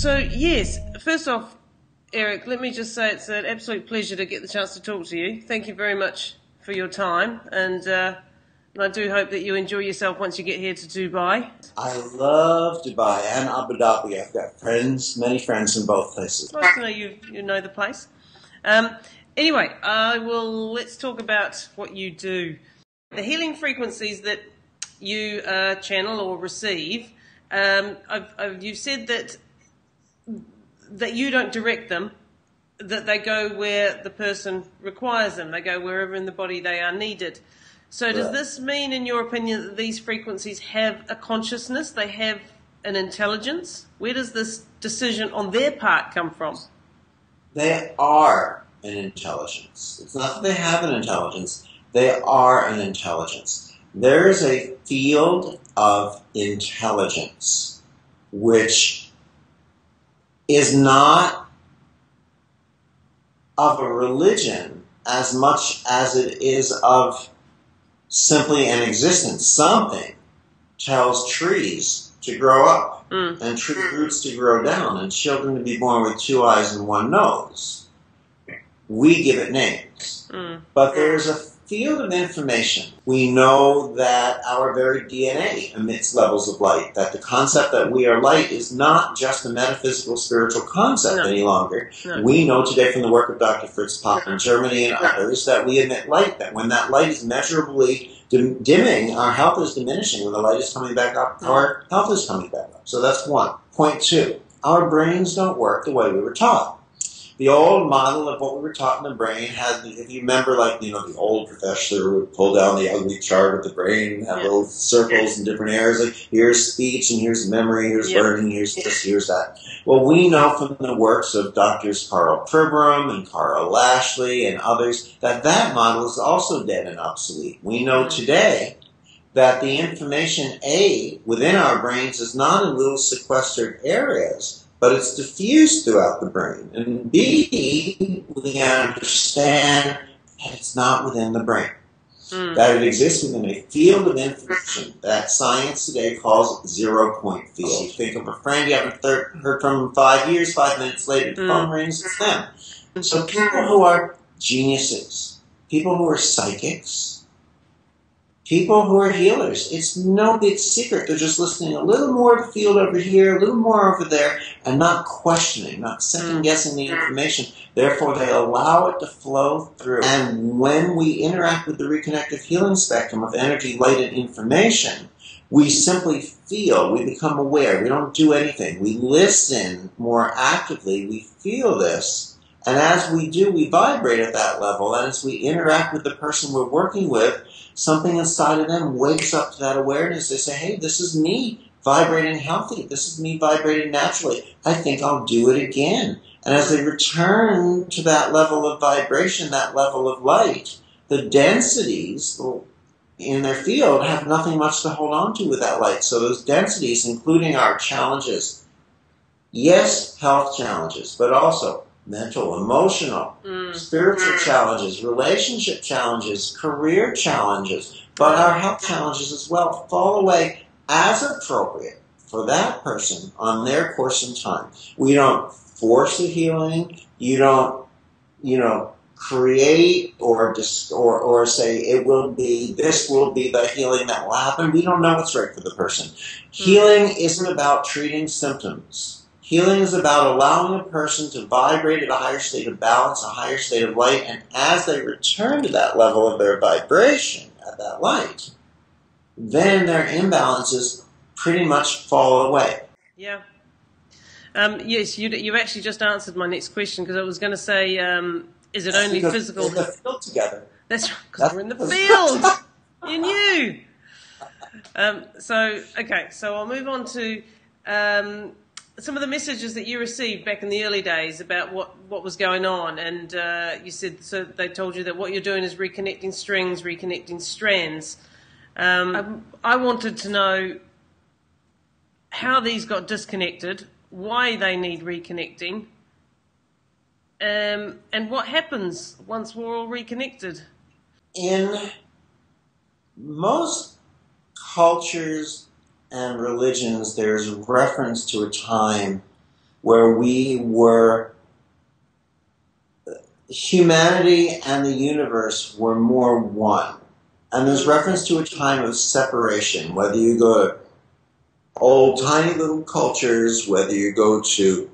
So, yes, first off, Eric, let me just say it's an absolute pleasure to get the chance to talk to you. Thank you very much for your time, and I do hope that you enjoy yourself once you get here to Dubai. I love Dubai and Abu Dhabi. I've got friends, many friends in both places. Nice to know you know the place. Anyway, let's talk about what you do. The healing frequencies that you channel or receive, you've said that you don't direct them, that they go where the person requires them. They go wherever in the body they are needed. So does this mean, in your opinion, that these frequencies have a consciousness? They have an intelligence? Where does this decision on their part come from? They are an intelligence. It's not that they have an intelligence. They are an intelligence. There is a field of intelligence which is not of a religion as much as it is of simply an existence. Something tells trees to grow up and tree roots to grow down and children to be born with 2 eyes and 1 nose. We give it names. But there's a field of information. We know that our very DNA emits levels of light, that the concept that we are light is not just a metaphysical spiritual concept any longer. We know today from the work of Dr. Fritz Popp in Germany and others that we emit light, that when that light is measurably dimming, our health is diminishing. When the light is coming back up, our health is coming back up. So that's one. Point two, our brains don't work the way we were taught. The old model of what we were taught in the brain had, if you remember, the old professor would pull down the ugly chart of the brain and have little circles in different areas, like here's speech and here's memory, here's learning, here's this, here's that. Well, we know from the works of Drs. Carl Pribram and Carl Lashley and others that that model is also dead and obsolete. We know today that the information, A, within our brains is not in little sequestered areas, but it's diffused throughout the brain. And B, we understand that it's not within the brain. That it exists within a field of information that science today calls zero-point field. You think of a friend you haven't heard from in 5 years, 5 minutes later the phone rings, it's them. So people who are geniuses, people who are psychics, people who are healers, it's no big secret. They're just listening a little more to the field over here, a little more over there, and not questioning, not second-guessing the information. Therefore, they allow it to flow through. And when we interact with the reconnective healing spectrum of energy, light, and information, we simply feel, we become aware. We don't do anything. We listen more actively. We feel this. And as we do, we vibrate at that level. And as we interact with the person we're working with, something inside of them wakes up to that awareness. They say, hey, this is me vibrating healthy. This is me vibrating naturally. I think I'll do it again. And as they return to that level of vibration, that level of light, the densities in their field have nothing much to hold on to with that light. So those densities, including our challenges, yes, health challenges, but also mental, emotional, spiritual challenges, relationship challenges, career challenges, but our health challenges as well fall away as appropriate for that person on their course in time. We don't force the healing. You don't, create or say this will be the healing that will happen. We don't know what's right for the person. Healing isn't about treating symptoms. Healing is about allowing a person to vibrate at a higher state of balance, a higher state of light, and as they return to that level of their vibration at that light, then their imbalances pretty much fall away. Yeah. Yes, you actually just answered my next question, because I was going to say, is it only physical? We're in the field together. That's right, because we're in the field. You knew. So I'll move on to some of the messages that you received back in the early days about what was going on, and you said, so they told you that what you're doing is reconnecting strings, reconnecting strands. I wanted to know how these got disconnected, why they need reconnecting, and what happens once we're all reconnected. In most cultures and religions, there's reference to a time where humanity and the universe were more one. And there's reference to a time of separation, whether you go to old tiny little cultures, whether you go to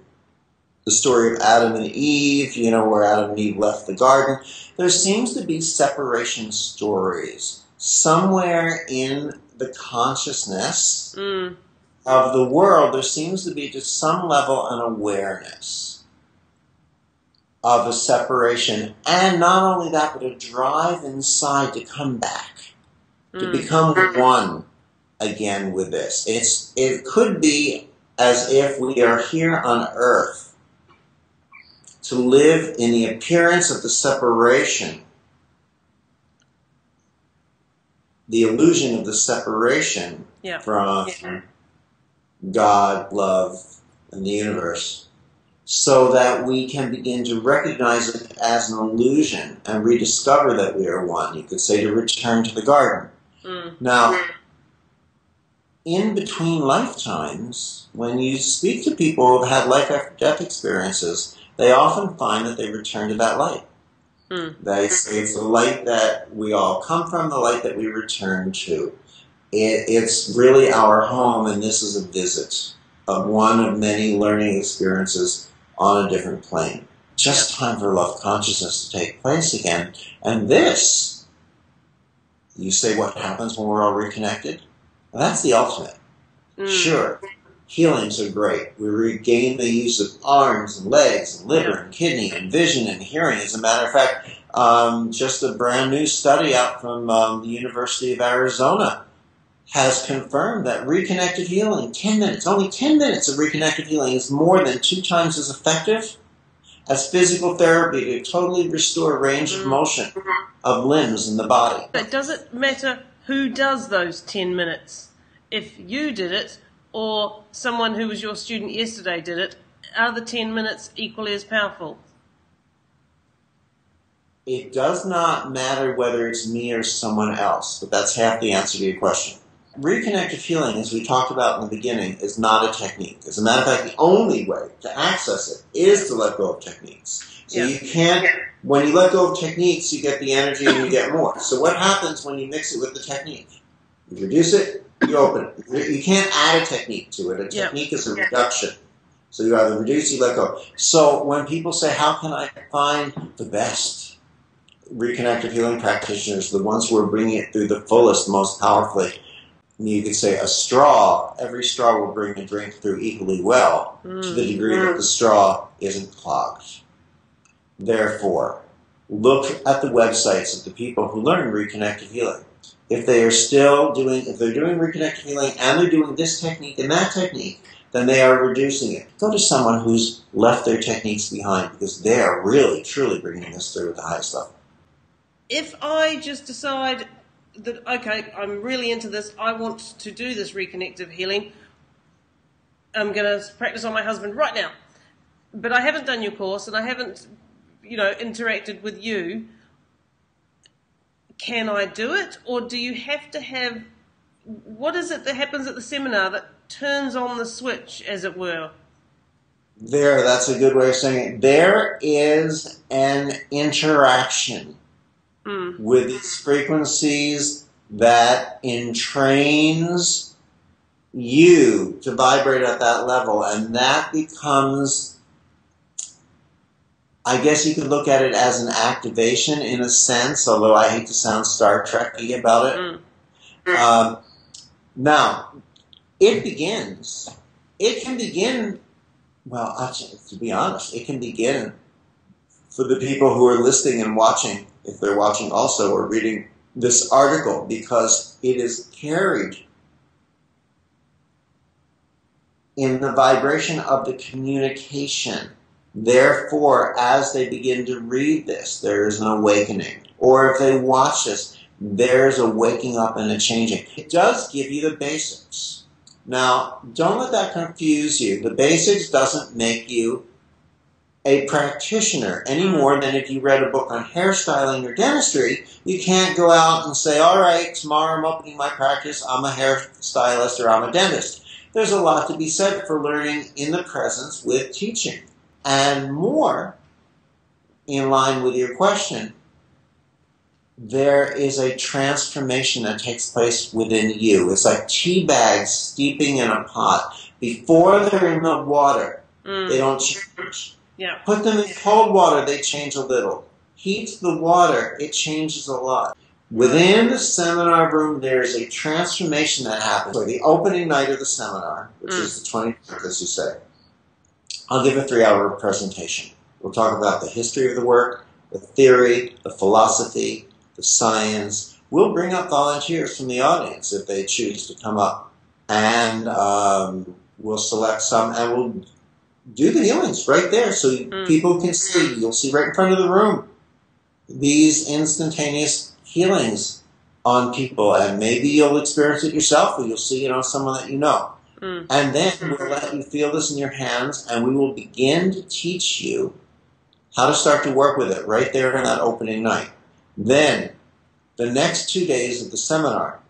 the story of Adam and Eve, where Adam and Eve left the garden. There seems to be separation stories somewhere in the consciousness of the world. There seems to be, to some level, an awareness of a separation. And not only that, but a drive inside to come back, to become one again with this. It could be as if we are here on Earth to live in the appearance of the separation, the illusion of the separation from God, love, and the universe, so that we can begin to recognize it as an illusion and rediscover that we are one. You could say to return to the garden. Now, in between lifetimes, when you speak to people who have had life after death experiences, they often find that they return to that light. They say it's the light that we all come from, the light that we return to. It's really our home, and this is a visit of one of many learning experiences on a different plane. Just time for love consciousness to take place again. And this, you say, what happens when we're all reconnected? Well, that's the ultimate. Sure. Healings are great. We regain the use of arms and legs and liver and kidney and vision and hearing. As a matter of fact, just a brand new study out from the University of Arizona has confirmed that reconnective healing, 10 minutes, only 10 minutes of reconnective healing is more than 2 times as effective as physical therapy to totally restore range of motion of limbs in the body. But does it matter who does those 10 minutes? If you did it, or someone who was your student yesterday did it, are the 10 minutes equally as powerful? It does not matter whether it's me or someone else, but that's half the answer to your question. Reconnective healing, as we talked about in the beginning, is not a technique. As a matter of fact, the only way to access it is to let go of techniques. So you can't, when you let go of techniques, you get the energy and you get more. So what happens when you mix it with the technique? You reduce it, you open it. You can't add a technique to it. A technique is a reduction. So you either reduce, you let go. So when people say, how can I find the best reconnective healing practitioners, the ones who are bringing it through the fullest, most powerfully, you could say a straw, every straw will bring a drink through equally well, to the degree that the straw isn't clogged. Therefore, look at the websites of the people who learn reconnective healing. If they are still doing, if they're doing reconnective healing and they're doing this technique and that technique, then they are reducing it. Go to someone who's left their techniques behind, because they are really, truly bringing this through at the highest level. If I just decide that, okay, I'm really into this, I want to do this reconnective healing, I'm going to practice on my husband right now, but I haven't done your course and I haven't, interacted with you, can I do it? Or do you have to have, what is it that happens at the seminar that turns on the switch, as it were? That's a good way of saying it. There is an interaction with these frequencies that entrains you to vibrate at that level, and that becomes, I guess you could look at it as an activation in a sense, although I hate to sound Star Trek-y about it. Now, it begins. It can begin, well, to be honest, it can begin for the people who are listening and watching, if they're watching also or reading this article, because it is carried in the vibration of the communication. Therefore, as they begin to read this, there is an awakening. Or if they watch this, there's a waking up and a changing. It does give you the basics. Now, don't let that confuse you. The basics doesn't make you a practitioner any more than if you read a book on hairstyling or dentistry. You can't go out and say, all right, tomorrow I'm opening my practice, I'm a hairstylist or I'm a dentist. there's a lot to be said for learning in the presence with teaching. And more, in line with your question, there is a transformation that takes place within you. It's like tea bags steeping in a pot. Before they're in the water, they don't change. Yeah. Put them in cold water, they change a little. Heat the water, it changes a lot. Within the seminar room, there is a transformation that happens. For the opening night of the seminar, which is the 20th, as you say, I'll give a 3-hour presentation. We'll talk about the history of the work, the theory, the philosophy, the science. We'll bring up volunteers from the audience if they choose to come up. And we'll select some, and we'll do the healings right there so people can see. You'll see right in front of the room these instantaneous healings on people, and maybe you'll experience it yourself, or you'll see it on someone that you know. And then we'll let you feel this in your hands, and we will begin to teach you how to start to work with it right there in that opening night. Then, the next 2 days of the seminar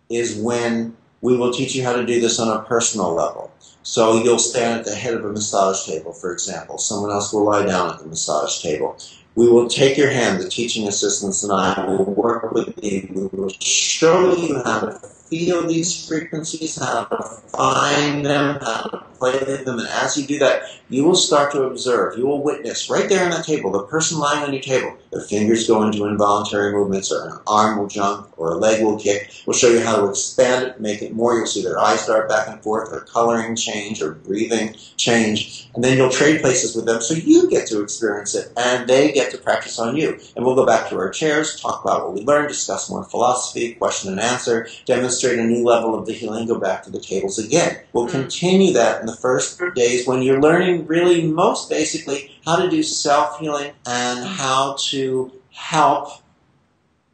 is when we will teach you how to do this on a personal level. So you'll stand at the head of a massage table, for example. Someone else will lie down at the massage table. We will take your hand, the teaching assistants and I will work with you. We will show you how to feel these frequencies, how to find them, how to play with them. And as you do that, you will start to observe. You will witness right there on that table, the person lying on your table. Their fingers go into involuntary movements, or an arm will jump, or a leg will kick. We'll show you how to expand it, make it more. You'll see their eyes dart back and forth, or coloring change, or breathing change. And then you'll trade places with them so you get to experience it, and they get to practice on you. And we'll go back to our chairs, talk about what we learned, discuss more philosophy, question and answer, demonstrate a new level of the healing, go back to the tables again. We'll continue that in the first days when you're learning really most basically how to do self-healing and how to help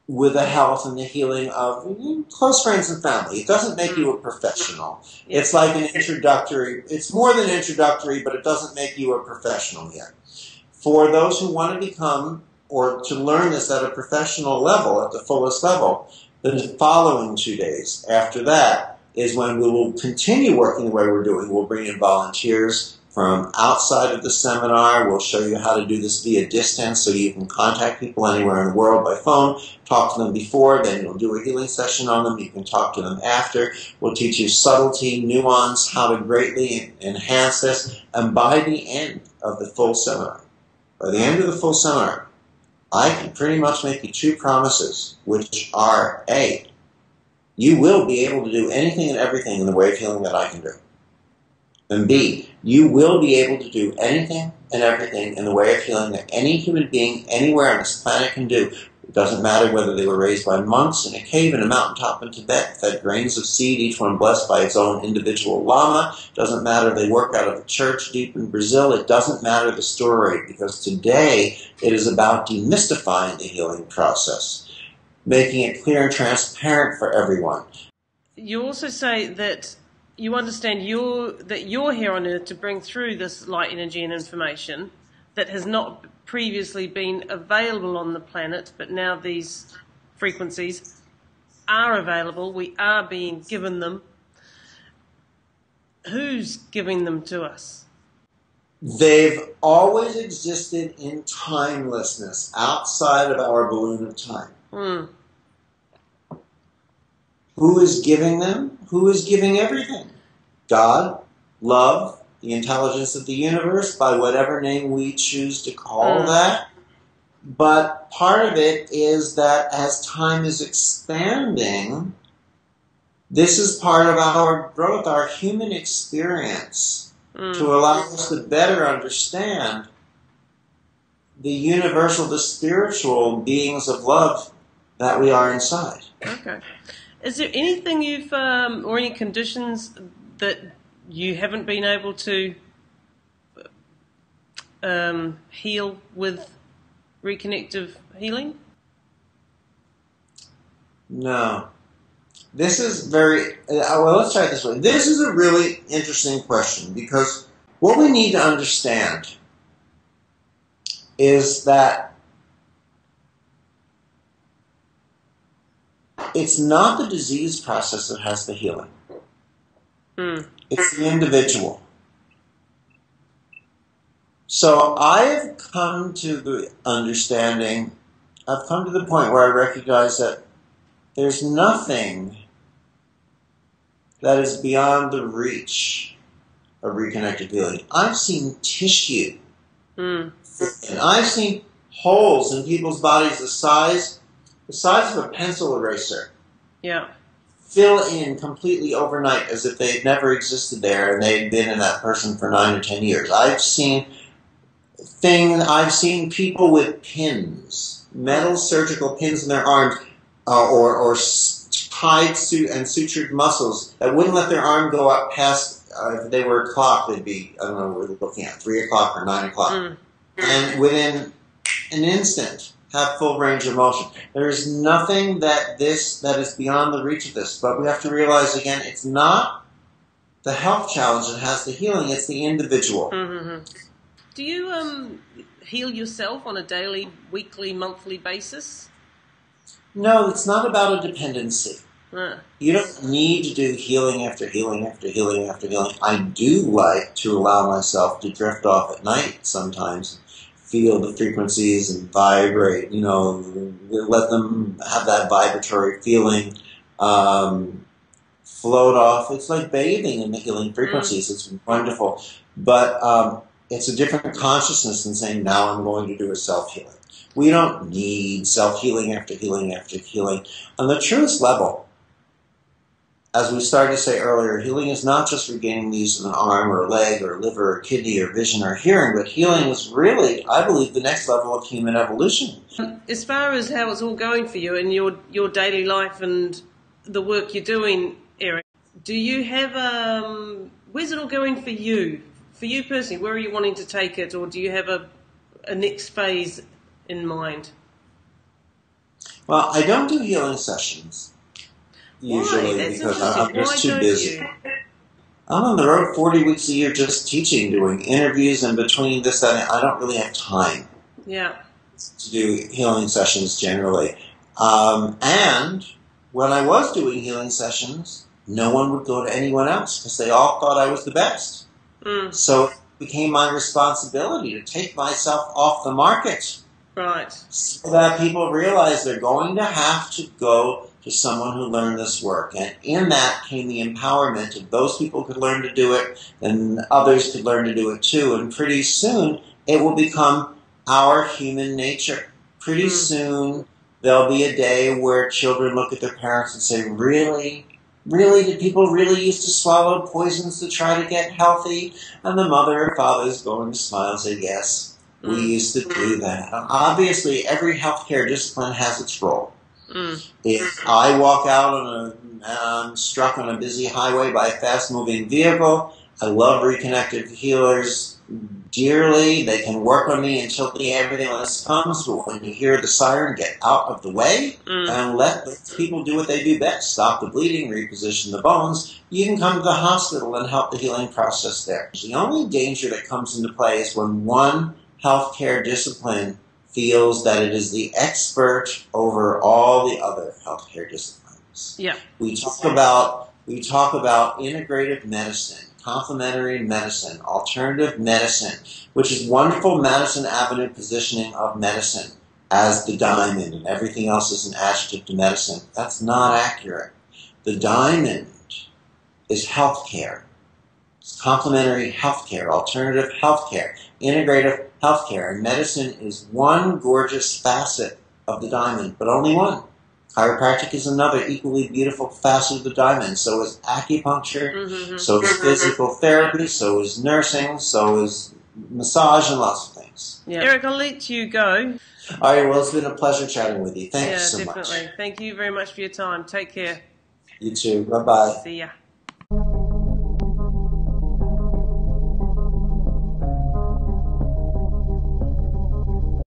with the health and the healing of close friends and family. It doesn't make you a professional. It's like an introductory. It's more than introductory, but it doesn't make you a professional yet. For those who want to become or to learn this at a professional level, at the fullest level, the following 2 days after that is when we will continue working the way we're doing. We'll bring in volunteers from outside of the seminar. We'll show you how to do this via distance so you can contact people anywhere in the world by phone, talk to them before, then you'll do a healing session on them. You can talk to them after. We'll teach you subtlety, nuance, how to greatly enhance this. And by the end of the full seminar, I can pretty much make you 2 promises, which are A, you will be able to do anything and everything in the way of healing that I can do. And B, you will be able to do anything and everything in the way of healing that any human being anywhere on this planet can do. It doesn't matter whether they were raised by monks in a cave in a mountaintop in Tibet, fed grains of seed, each one blessed by its own individual lama. It doesn't matter if they work out of a church deep in Brazil. It doesn't matter the story, because today it is about demystifying the healing process, making it clear and transparent for everyone. You also say that you understand that you're here on Earth to bring through this light energy and information that has not previously been available on the planet, but now these frequencies are available. We are being given them. Who's giving them to us? They've always existed in timelessness, outside of our balloon of time. Who is giving them? Who is giving everything? God, love, the intelligence of the universe, by whatever name we choose to call that. But part of it is that as time is expanding, this is part of our growth, our human experience, to allow us to better understand the universal, the spiritual beings of love that we are inside. Okay. Is there anything you've, or any conditions that you haven't been able to heal with reconnective healing? No. This is very, well, let's try it this way. This is a really interesting question, because what we need to understand is that it's not the disease process that has the healing. It's the individual. So I've come to the understanding, I've come to the point where I recognize that there's nothing that is beyond the reach of reconnected healing. I've seen tissue, and I've seen holes in people's bodies the size of a pencil eraser. Yeah. Fill in completely overnight as if they had never existed there and they'd been in that person for 9 or 10 years. I've seen people with pins, metal surgical pins in their arms, or tied and sutured muscles that wouldn't let their arm go up past, if they were a clock, they'd be, I don't know what we're looking at, 3 o'clock or 9 o'clock. And within an instant, have full range of motion. There is nothing that is beyond the reach of this. But we have to realize, again, it's not the health challenge that has the healing, it's the individual. Do you heal yourself on a daily, weekly, monthly basis? No, it's not about a dependency. You don't need to do healing after healing after healing after healing. I do like to allow myself to drift off at night sometimes, feel the frequencies and vibrate, let them have that vibratory feeling, float off. It's like bathing in the healing frequencies. It's wonderful. But it's a different consciousness than saying, now I'm going to do a self-healing. We don't need self-healing after healing after healing. On the truest level, as we started to say earlier, healing is not just regaining the use of an arm or a leg or a liver or kidney or vision or hearing, but healing is really, I believe, the next level of human evolution. As far as how it's all going for you in your daily life and the work you're doing, Eric, do you have where's it all going for you? For you personally, where are you wanting to take it, or do you have a next phase in mind? Well, I don't do healing sessions. Usually, because I'm just too busy. I'm on the road 40 weeks a year just teaching, doing interviews, and between this and that, I don't really have time to do healing sessions generally. And when I was doing healing sessions, no one would go to anyone else because they all thought I was the best. So it became my responsibility to take myself off the market. Right. So that people realize they're going to have to go to someone who learned this work. And in that came the empowerment. If those people could learn to do it, then others could learn to do it too. And pretty soon, it will become our human nature. Pretty soon, there'll be a day where children look at their parents and say, really? Really? Did people really used to swallow poisons to try to get healthy? And the mother or father is going to smile and say, yes, we used to do that. Obviously, every healthcare discipline has its role. If I walk out and I'm struck on a busy highway by a fast-moving vehicle, I love reconnected healers dearly. They can work on me until the ambulance comes, but when you hear the siren, get out of the way and let the people do what they do best. Stop the bleeding, reposition the bones. You can come to the hospital and help the healing process there. The only danger that comes into play is when one healthcare discipline feels that it is the expert over all the other healthcare disciplines. Yeah. We talk about integrative medicine, complementary medicine, alternative medicine, which is wonderful Madison Avenue positioning of medicine as the diamond, and everything else is an adjective to medicine. That's not accurate. The diamond is healthcare. It's complementary healthcare, alternative healthcare, integrative healthcare, and medicine is one gorgeous facet of the diamond, but only one. Chiropractic is another equally beautiful facet of the diamond. So is acupuncture, so is physical therapy, so is nursing, so is massage, and lots of things. Yeah. Eric, I'll let you go. All right, well, it's been a pleasure chatting with you. Thank you so much. Yeah, definitely. Thank you very much for your time. Take care. You too. Bye-bye. See ya.